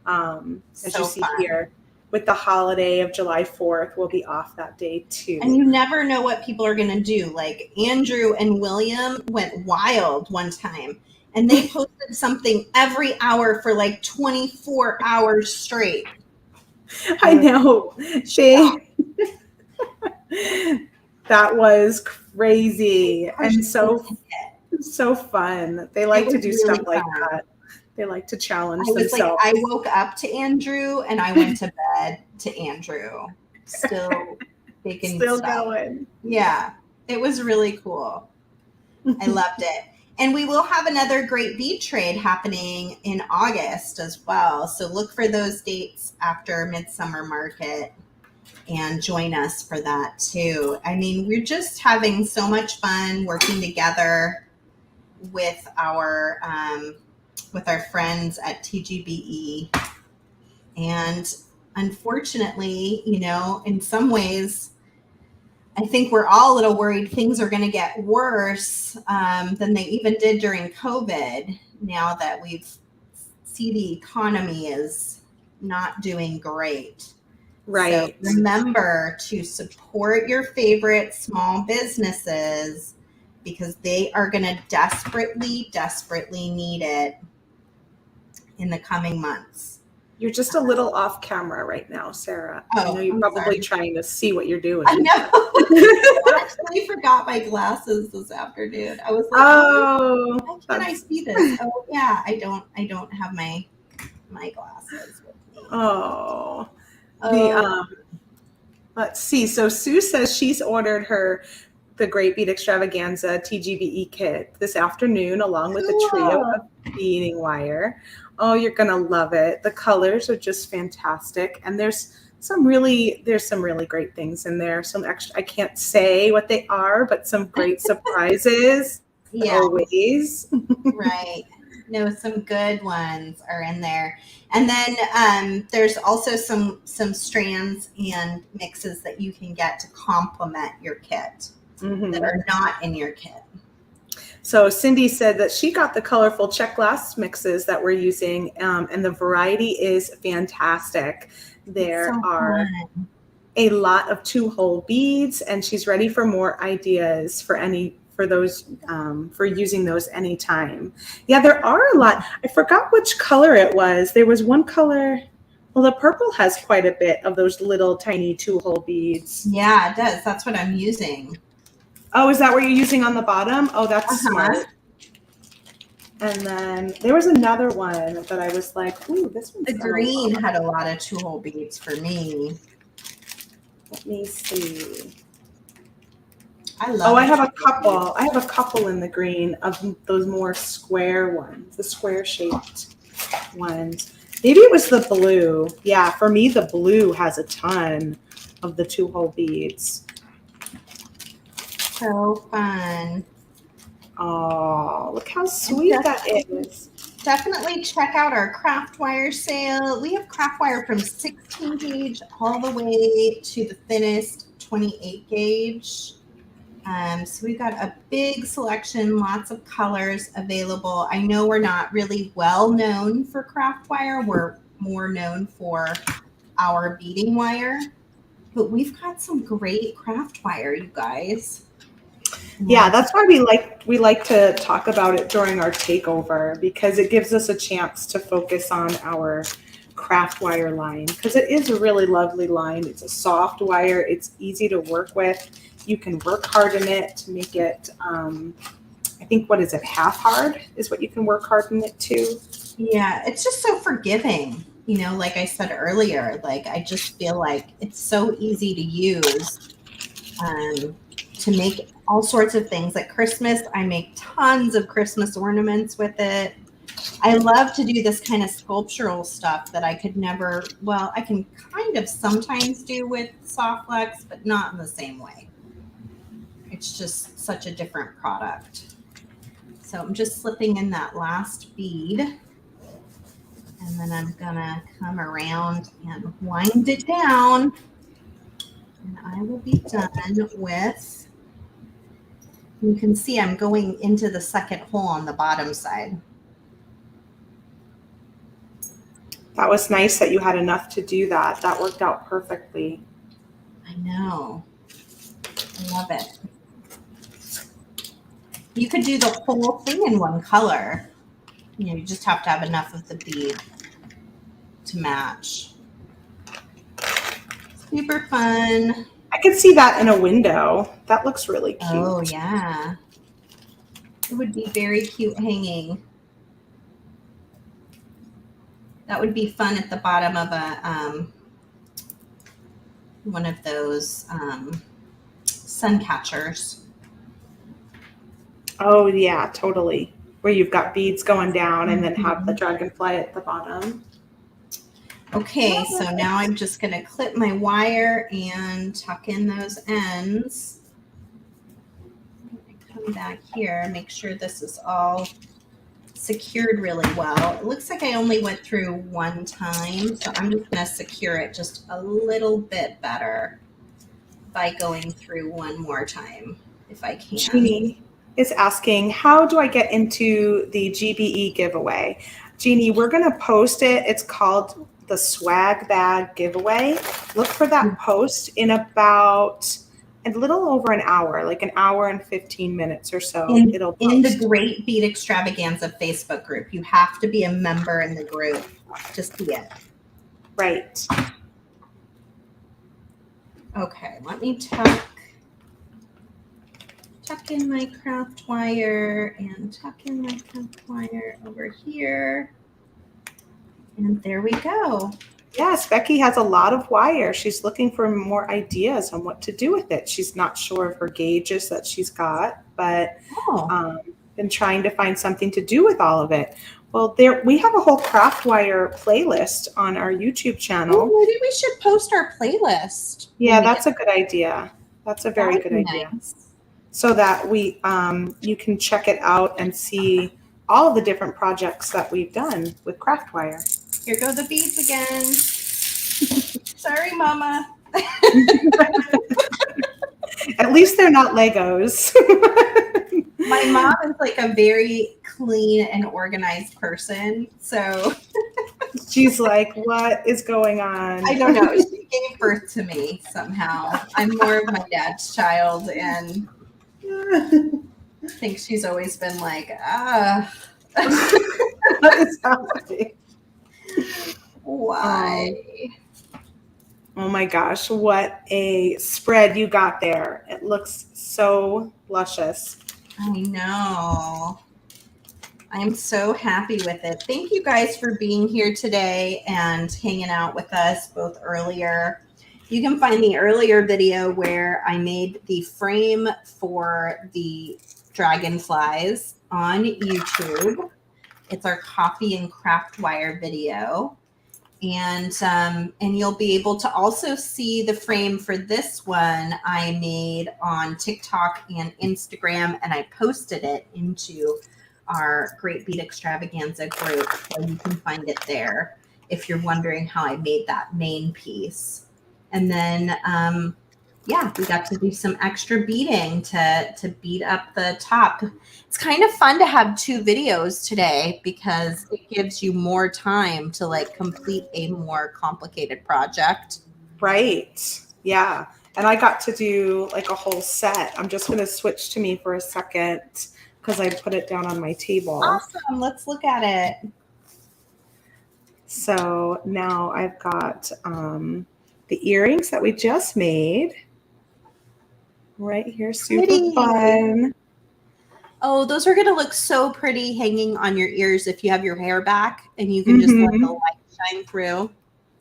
S2: As you see here. With the holiday of July 4th, we'll be off that day too.
S1: And you never know what people are going to do. Like Andrew and William went wild one time and they posted something every hour for like 24 hours straight.
S2: I know. That was crazy and so fun. They like to do really stuff like that. They like to challenge themselves.
S1: I woke up to Andrew and I went to bed to Andrew. Still making stuff.
S2: Going.
S1: Yeah. It was really cool. I loved it. And we will have another great bead trade happening in August as well. So look for those dates after Midsummer Market and join us for that too. I mean, we're just having so much fun working together with our friends at TGBE. And unfortunately, in some ways, I think we're all a little worried things are going to get worse than they even did during COVID. Now that see the economy is not doing great.
S2: Right.
S1: So remember to support your favorite small businesses because they are going to desperately, desperately need it in the coming months.
S2: You're just a little off camera right now, Sarah.
S1: Oh,
S2: I know you're probably trying to see what you're doing.
S1: I know. I actually forgot my glasses this afternoon. I was like, how can I see this? Oh yeah, I don't have my glasses with me.
S2: Let's see. So Sue says she's ordered the Great Bead Extravaganza TGBE kit this afternoon, along with a trio of beading wire. Oh, you're gonna love it. The colors are just fantastic, and there's some really great things in there. Some extra, I can't say what they are, but some great surprises. Always.
S1: Right. No, some good ones are in there. And then there's also some strands and mixes that you can get to complement your kit that are not in your kit.
S2: So Cindy said that she got the colorful check glass mixes that we're using, and the variety is fantastic. There are a lot of 2-hole beads, and she's ready for more ideas for using those anytime. Yeah, there are a lot. I forgot which color it was. There was one color. Well, the purple has quite a bit of those little tiny 2-hole beads.
S1: Yeah, it does. That's what I'm using.
S2: Oh, is that what you're using on the bottom? Oh, that's smart. And then there was another one that I was like, ooh, this one's
S1: the green had a lot of 2-hole beads for me.
S2: Let me see.
S1: I
S2: have a couple. I have a couple in the green of those more square ones, the square shaped ones. Maybe it was the blue. Yeah, for me, the blue has a ton of the 2-hole beads.
S1: So fun.
S2: Oh, look how sweet that is.
S1: Definitely check out our craft wire sale. We have craft wire from 16 gauge all the way to the thinnest 28 gauge. So we've got a big selection, lots of colors available. I know we're not really well known for craft wire. We're more known for our beading wire, but we've got some great craft wire, you guys.
S2: Yeah, that's why we like to talk about it during our takeover, because it gives us a chance to focus on our craft wire line, because it is a really lovely line. It's a soft wire. It's easy to work with. You can work hard in it to make it, I think, what is it, half hard is what you can work hard in it too.
S1: Yeah, it's just so forgiving. You know, like I said earlier, like I just feel like it's so easy to use to make all sorts of things. Like Christmas, I make tons of Christmas ornaments with it. I love to do this kind of sculptural stuff that I could never, well, I can kind of sometimes do with soft flex, but not in the same way. It's just such a different product. So I'm just slipping in that last bead, and then I'm gonna come around and wind it down, and I will be done with, you can see I'm going into the second hole on the bottom side.
S2: That was nice that you had enough to do that. That worked out perfectly.
S1: I know. I love it. You could do the whole thing in one color. You know, you just have to have enough of the bead to match. Super fun.
S2: I could see that in a window. That looks really cute.
S1: Oh, yeah. It would be very cute hanging. That would be fun at the bottom of a one of those sun catchers.
S2: Oh yeah, totally. Where you've got beads going down and then have the dragonfly at the bottom.
S1: Okay, so now I'm just going to clip my wire and tuck in those ends. Come back here, make sure this is all secured really well. It looks like I only went through one time, so I'm just going to secure it just a little bit better by going through one more time if I can.
S2: Jeannie is asking, how do I get into the GBE giveaway? Jeannie, we're going to post it. It's called the swag bag giveaway. Look for that post in about a little over an hour, like an hour and 15 minutes or so. It'll post.
S1: In the Great Bead Extravaganza Facebook group. You have to be a member in the group to see it.
S2: Right.
S1: Okay, let me tuck in my craft wire and tuck in my craft wire over here. And there we go.
S2: Yes, Becky has a lot of wire. She's looking for more ideas on what to do with it. She's not sure of her gauges that she's got, but been trying to find something to do with all of it. Well, we have a whole craft wire playlist on our YouTube channel.
S1: Oh, maybe we should post our playlist.
S2: Yeah, that's a good idea. That's a very good idea.
S1: Nice.
S2: So that you can check it out and see all of the different projects that we've done with craft wire.
S1: Here go the beads again. Sorry, Mama.
S2: At least they're not Legos.
S1: My mom is like a very clean and organized person. So
S2: she's like, what is going on?
S1: I don't know. She gave birth to me somehow. I'm more of my dad's child, and I think she's always been like,
S2: What is happening?
S1: Why?
S2: Oh my gosh, what a spread you got there. It looks so luscious.
S1: I know. I'm so happy with it. Thank you guys for being here today and hanging out with us both earlier. You can find the earlier video where I made the frame for the dragonflies on YouTube. It's our coffee and craft wire video. And you'll be able to also see the frame for this one I made on TikTok and Instagram, and I posted it into our Great Bead Extravaganza group, so you can find it there if you're wondering how I made that main piece. And then yeah, we got to do some extra beading to bead up the top. It's kind of fun to have 2 videos today because it gives you more time to like complete a more complicated project.
S2: Right. Yeah. And I got to do like a whole set. I'm just going to switch to me for a second because I put it down on my table.
S1: Awesome. Let's look at it.
S2: So now I've got the earrings that we just made right here. Super
S1: Pretty.
S2: Fun.
S1: Oh, those are going to look so pretty hanging on your ears if you have your hair back and you can just let the light shine through.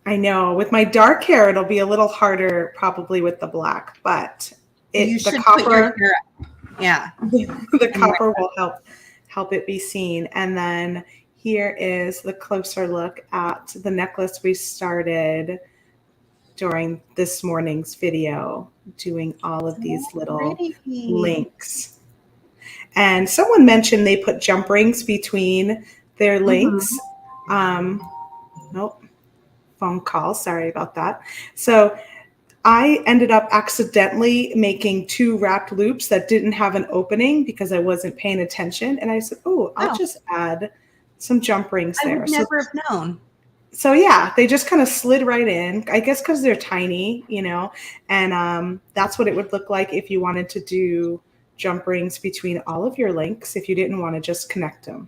S2: I know. With my dark hair, it'll be a little harder probably with the black, but
S1: the
S2: copper,
S1: put your hair up. Yeah.
S2: the copper will help it be seen. And then here is the closer look at the necklace we started during this morning's video, doing all of these little links. And someone mentioned they put jump rings between their links. Nope, phone call. Sorry about that. So I ended up accidentally making 2 wrapped loops that didn't have an opening because I wasn't paying attention. And I said, I'll just add some jump rings there.
S1: I would never have known.
S2: So yeah, they just kind of slid right in, I guess because they're tiny, you know, and that's what it would look like if you wanted to do jump rings between all of your links if you didn't want to just connect them.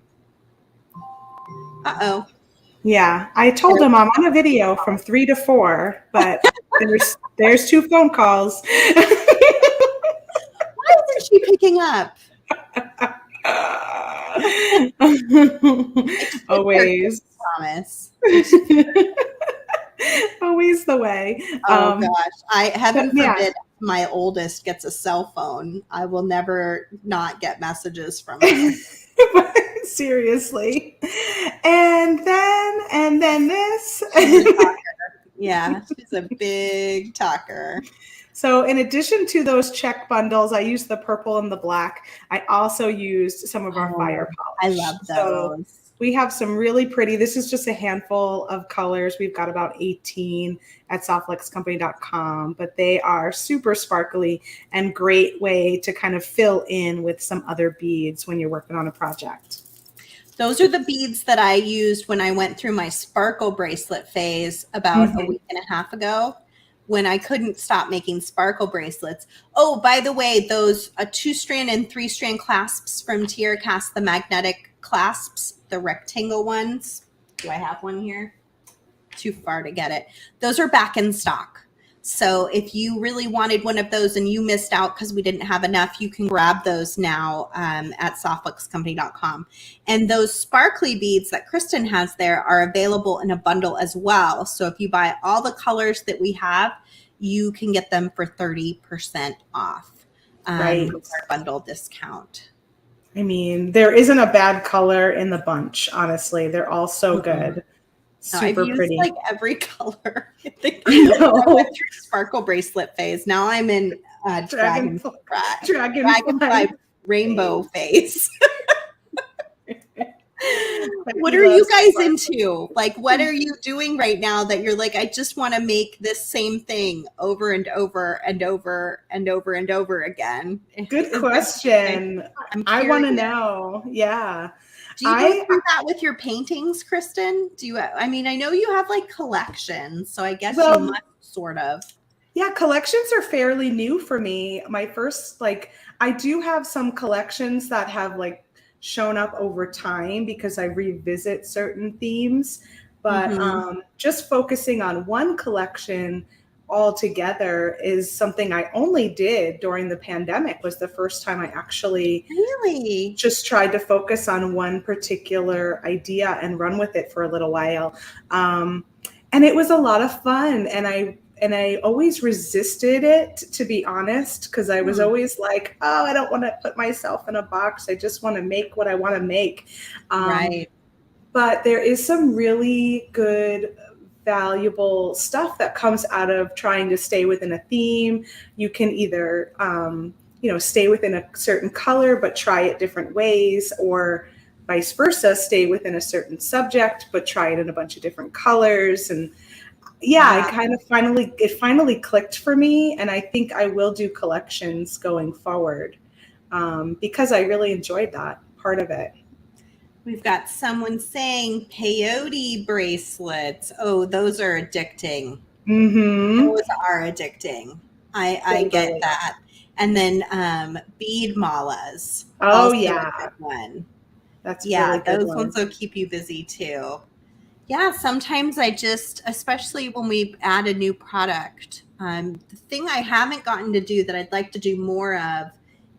S1: Uh-oh.
S2: Yeah, I told him I'm on a video from 3 to 4, but there's 2 phone calls.
S1: Why isn't she picking up?
S2: Always.
S1: Promise.
S2: Always the way.
S1: Oh gosh, heaven forbid my oldest gets a cell phone. I will never not get messages from her.
S2: Seriously. And then this.
S1: Yeah, she's a big talker.
S2: So in addition to those check bundles, I used the purple and the black. I also used some of our fire polish.
S1: I love those.
S2: So we have some really pretty, this is just a handful of colors. We've got about 18 at softluxcompany.com, but they are super sparkly and great way to kind of fill in with some other beads when you're working on a project.
S1: Those are the beads that I used when I went through my sparkle bracelet phase about a week and a half ago when I couldn't stop making sparkle bracelets. Oh, by the way, those 2-strand and 3-strand clasps from Tierra Cast, the magnetic clasps, the rectangle ones. Do I have one here? Too far to get it. Those are back in stock. So if you really wanted one of those and you missed out because we didn't have enough, you can grab those now at softluxcompany.com. And those sparkly beads that Kristen has there are available in a bundle as well. So if you buy all the colors that we have, you can get them for 30% off with our bundle discount.
S2: I mean, there isn't a bad color in the bunch, honestly. They're all so good. Super
S1: I've used
S2: pretty.
S1: Like every color. I think I went through sparkle bracelet phase. Now I'm in Dragonfly rainbow phase. What are you guys into? Like, what are you doing right now that you're like, I just want to make this same thing over and over and over and over and over again?
S2: Good question. I want to know. Yeah.
S1: Do you go through that with your paintings, Kristen? I mean, I know you have like collections, so I guess you must sort of.
S2: Yeah, collections are fairly new for me. My first, I do have some collections that have shown up over time because I revisit certain themes, but just focusing on one collection altogether is something I only did during the pandemic. Was the first time I actually
S1: really
S2: just tried to focus on one particular idea and run with it for a little while. And it was a lot of fun. And I always resisted it, to be honest, because I was always like, oh, I don't want to put myself in a box. I just want to make what I want to make.
S1: Right.
S2: But there is some really good valuable stuff that comes out of trying to stay within a theme. You can either, stay within a certain color, but try it different ways, or vice versa, stay within a certain subject, but try it in a bunch of different colors. And yeah, it finally clicked for me. And I think I will do collections going forward because I really enjoyed that part of it.
S1: We've got someone saying peyote bracelets. Oh, those are addicting.
S2: Mm-hmm.
S1: Those are addicting. I get that. And then bead malas.
S2: Oh, yeah.
S1: A good one.
S2: That's
S1: really good. Those ones will keep you busy too. Yeah, sometimes especially when we add a new product, the thing I haven't gotten to do that I'd like to do more of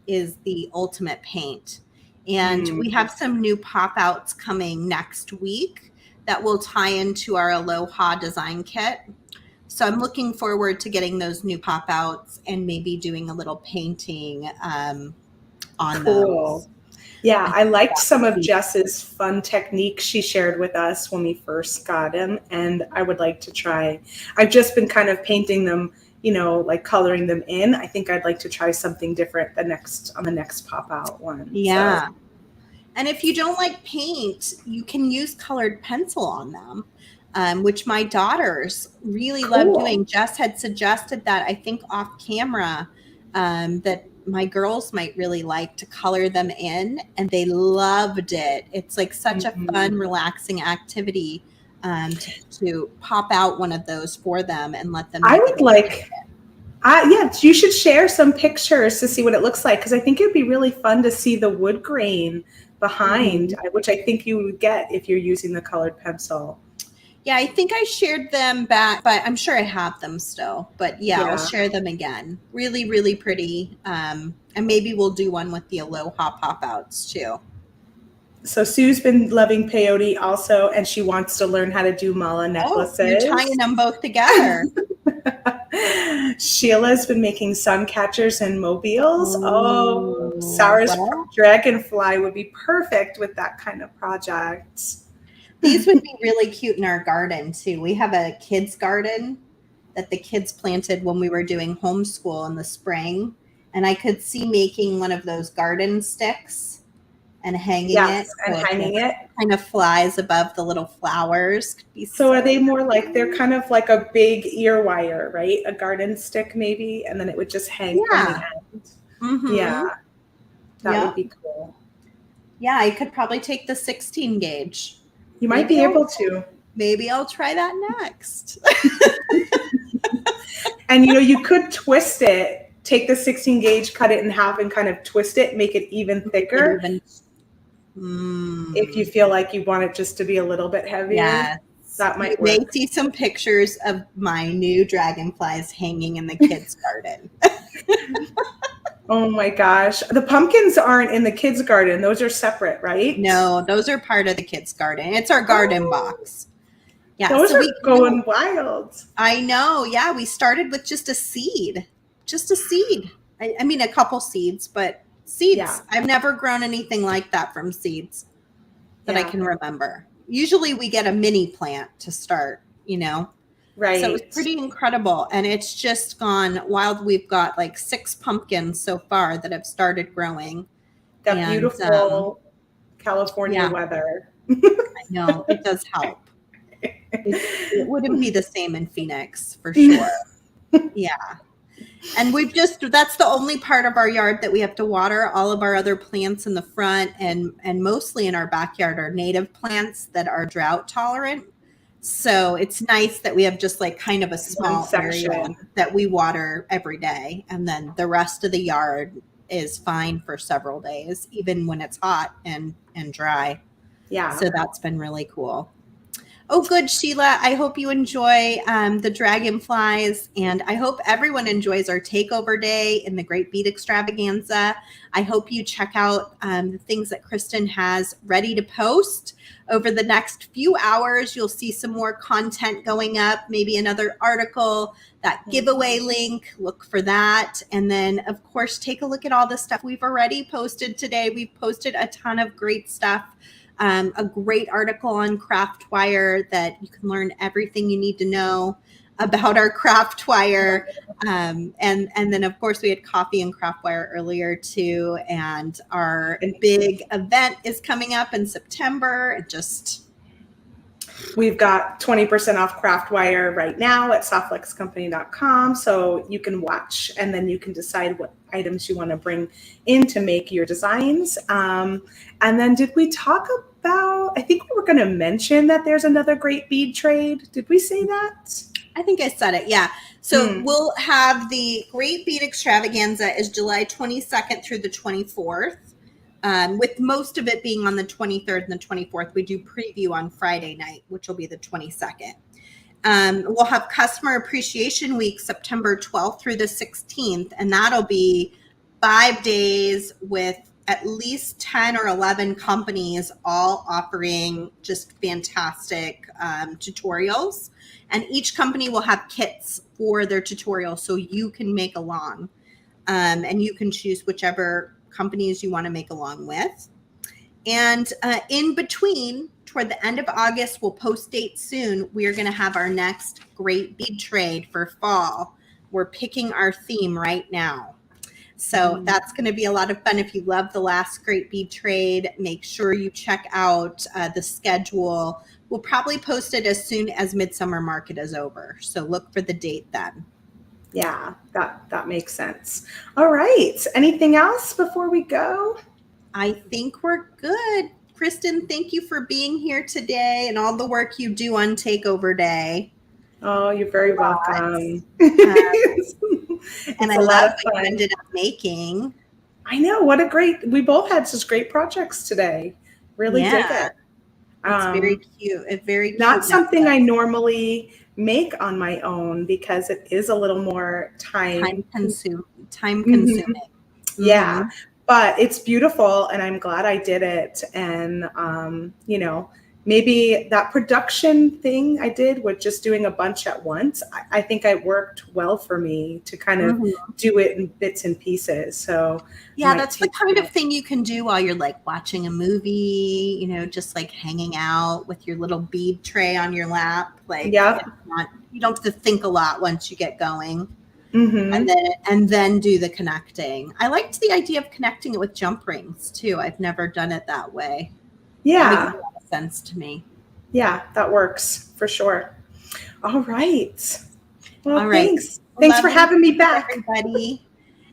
S1: is the ultimate paint. And we have some new pop-outs coming next week that will tie into our Aloha design kit. So I'm looking forward to getting those new pop-outs and maybe doing a little painting on those.
S2: Yeah, I liked some of Jess's fun techniques she shared with us when we first got him, and I would like to try. I've just been kind of painting them, like coloring them in. I think I'd like to try something different on the next pop-out one.
S1: Yeah. So. And if you don't like paint, you can use colored pencil on them, which my daughters really love doing. Jess had suggested that, I think off camera, that my girls might really like to color them in, and they loved it. It's like such a fun, relaxing activity to pop out one of those for them and let them.
S2: You should share some pictures to see what it looks like, because I think it'd be really fun to see the wood grain behind, which I think you would get if you're using the colored pencil.
S1: Yeah, I think I shared them back, but I'm sure I have them still. But yeah, I'll share them again. Really, really pretty. And maybe we'll do one with the Aloha pop-outs too.
S2: So Sue's been loving peyote also, and she wants to learn how to do mala necklaces.
S1: Oh, you're tying them both together.
S2: Sheila's been making sun catchers and mobiles. Sarah's dragonfly would be perfect with that kind of project.
S1: These would be really cute in our garden too. We have a kids garden that the kids planted when we were doing homeschool in the spring. And I could see making one of those garden sticks and hanging it. Kind of flies above the little flowers.
S2: So are they more like, they're kind of like a big ear wire, right? A garden stick maybe, and then it would just hang from the end.
S1: Mm-hmm.
S2: Yeah. That would be cool.
S1: Yeah, I could probably take the 16 gauge.
S2: You might be able to.
S1: Maybe I'll try that next.
S2: And you could twist it, take the 16 gauge, cut it in half and kind of twist it, make it even thicker. If you feel like you want it just to be a little bit heavier.
S1: Yes.
S2: That might
S1: work. You may see some pictures of my new dragonflies hanging in the kids' garden.
S2: Oh my gosh. The pumpkins aren't in the kids' garden. Those are separate, right?
S1: No, those are part of the kids' garden. It's our garden box. Yeah,
S2: those are going wild.
S1: I know. Yeah, we started with just a seed. I mean, a couple seeds, but seeds. Yeah. I've never grown anything like that from seeds that I can remember. Usually we get a mini plant to start, Right. So it's pretty incredible. And it's just gone wild. We've got like 6 pumpkins so far that have started growing.
S2: That beautiful California weather.
S1: I know. It does help. It wouldn't be the same in Phoenix for sure. Yeah. And that's the only part of our yard that we have to water. All of our other plants in the front and mostly in our backyard are native plants that are drought tolerant. So it's nice that we have just like kind of a small area that we water every day. And then the rest of the yard is fine for several days, even when it's hot and dry. Yeah. So that's been really cool. Oh, good, Sheila. I hope you enjoy the dragonflies, and I hope everyone enjoys our takeover day in the Great Bead Extravaganza. I hope you check out the things that Kristen has ready to post over the next few hours. You'll see some more content going up, maybe another article, that giveaway link. Look for that. And then, of course, take a look at all the stuff we've already posted today. We've posted a ton of great stuff a great article on craft wire that you can learn everything you need to know about our craft wire. And then of course we had coffee and craft wire earlier too. And our big event is coming up in September.
S2: We've got 20% off craft wire right now at softflexcompany.com. So you can watch and then you can decide what items you want to bring in to make your designs. And then did we talk about, I think we were going to mention that there's another great bead trade. Did we say that?
S1: I think I said it. Yeah. So we'll have the Great Bead Extravaganza is July 22nd through the 24th. With most of it being on the 23rd and the 24th, we do preview on Friday night, which will be the 22nd. We'll have Customer Appreciation Week, September 12th through the 16th, and that'll be 5 days with at least 10 or 11 companies all offering just fantastic tutorials. And each company will have kits for their tutorial so you can make along. And you can choose whichever companies you want to make along with. And in between, toward the end of August, we'll post dates soon. We are going to have our next great bead trade for fall. We're picking our theme right now. So that's going to be a lot of fun. If you love the last great bead trade, make sure you check out the schedule. We'll probably post it as soon as Midsummer Market is over. So look for the date then.
S2: Yeah, that makes sense. All right. Anything else before we go?
S1: I think we're good. Kristen, thank you for being here today and all the work you do on Takeover Day.
S2: Oh, you're very welcome.
S1: And I love what you ended up making.
S2: I know. We both had such great projects today. Really dig it.
S1: It's very cute. It's very cute.
S2: Not something I normally make on my own because it is a little more time consuming. Yeah, but it's beautiful and I'm glad I did it. And, maybe that production thing I did with just doing a bunch at once, I think it worked well for me to kind of do it in bits and pieces. So
S1: yeah, that's the kind of thing you can do while you're like watching a movie, just like hanging out with your little bead tray on your lap. Like, you don't have to think a lot once you get going. And then do the connecting. I liked the idea of connecting it with jump rings too. I've never done it that way.
S2: Yeah.
S1: That makes a lot of sense to me.
S2: Yeah, that works for sure. All right. Well,
S1: all right.
S2: Thanks for having me back,
S1: everybody.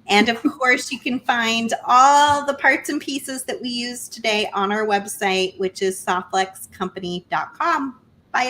S1: And of course, you can find all the parts and pieces that we used today on our website, which is softflexcompany.com.